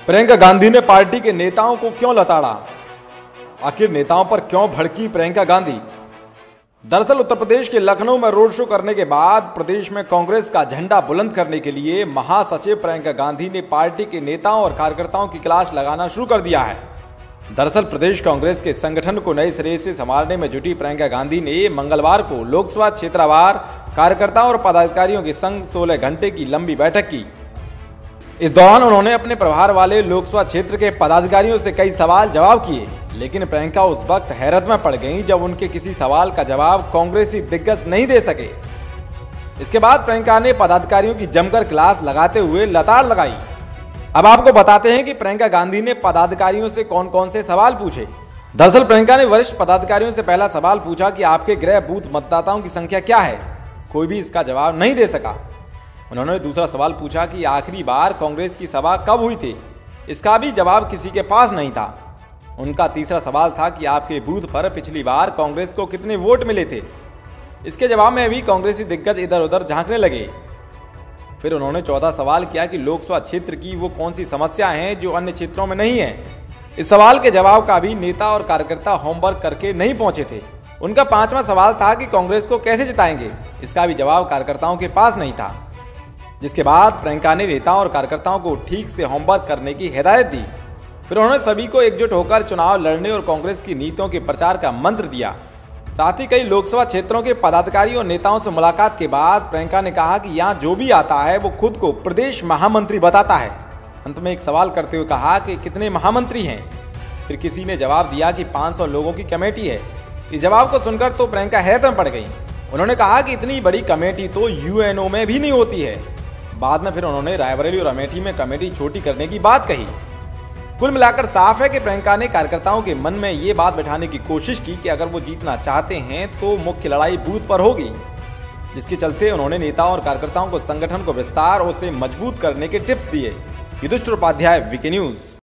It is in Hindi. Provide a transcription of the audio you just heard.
प्रियंका गांधी ने पार्टी के नेताओं को क्यों लताड़ा? आखिर नेताओं पर क्यों भड़की प्रियंका गांधी? दरअसल उत्तर प्रदेश के लखनऊ में रोड शो करने के बाद प्रदेश में कांग्रेस का झंडा बुलंद करने के लिए महासचिव प्रियंका गांधी ने पार्टी के नेताओं और कार्यकर्ताओं की क्लास लगाना शुरू कर दिया है। दरअसल प्रदेश कांग्रेस के संगठन को नए सिरे से संभालने में जुटी प्रियंका गांधी ने मंगलवार को लोकसभा क्षेत्रवार कार्यकर्ताओं और पदाधिकारियों के संग 16 घंटे की लंबी बैठक की। इस दौरान उन्होंने अपने प्रभार वाले लोकसभा क्षेत्र के पदाधिकारियों से कई सवाल जवाब किए, लेकिन प्रियंका उस वक्त हैरत में पड़ गईं जब उनके किसी सवाल का जवाब कांग्रेसी दिग्गज नहीं दे सके। इसके बाद प्रियंका ने पदाधिकारियों की जमकर क्लास लगाते हुए लताड़ लगाई। अब आपको बताते हैं कि प्रियंका गांधी ने पदाधिकारियों से कौन कौन से सवाल पूछे। दरअसल प्रियंका ने वरिष्ठ पदाधिकारियों से पहला सवाल पूछा कि आपके गृह बूथ मतदाताओं की संख्या क्या है। कोई भी इसका जवाब नहीं दे सका। उन्होंने दूसरा सवाल पूछा कि आखिरी बार कांग्रेस की सभा कब हुई थी। इसका भी जवाब किसी के पास नहीं था। उनका तीसरा सवाल था कि आपके बूथ पर पिछली बार कांग्रेस को कितने वोट मिले थे। इसके जवाब में भी कांग्रेसी दिग्गज इधर उधर झांकने लगे। फिर उन्होंने चौथा सवाल किया कि लोकसभा क्षेत्र की वो कौन सी समस्या हैं जो अन्य क्षेत्रों में नहीं है। इस सवाल के जवाब का भी नेता और कार्यकर्ता होमवर्क करके नहीं पहुंचे थे। उनका पांचवा सवाल था कि कांग्रेस को कैसे जिताएंगे। इसका भी जवाब कार्यकर्ताओं के पास नहीं था। जिसके बाद प्रियंका ने नेताओं और कार्यकर्ताओं को ठीक से होमवर्क करने की हिदायत दी। फिर उन्होंने सभी को एकजुट होकर चुनाव लड़ने और कांग्रेस की नीतियों के प्रचार का मंत्र दिया। साथ ही कई लोकसभा क्षेत्रों के पदाधिकारियों और नेताओं से मुलाकात के बाद प्रियंका ने कहा कि यहाँ जो भी आता है वो खुद को प्रदेश महामंत्री बताता है। अंत में एक सवाल करते हुए कहा कि कितने महामंत्री हैं। फिर किसी ने जवाब दिया कि 500 लोगों की कमेटी है। इस जवाब को सुनकर तो प्रियंका हैरत में पड़ गई। उन्होंने कहा कि इतनी बड़ी कमेटी तो यूएनओ में भी नहीं होती है। बाद में फिर उन्होंने रायबरेली और अमेठी में कमेटी छोटी करने की बात कही। कुल मिलाकर साफ है कि प्रियंका ने कार्यकर्ताओं के मन में ये बात बैठाने की कोशिश की कि अगर वो जीतना चाहते हैं तो मुख्य लड़ाई बूथ पर होगी, जिसके चलते उन्होंने नेताओं और कार्यकर्ताओं को संगठन को विस्तार और उसे मजबूत करने के टिप्स दिए। Yudhishthir Upadhyay, VK news.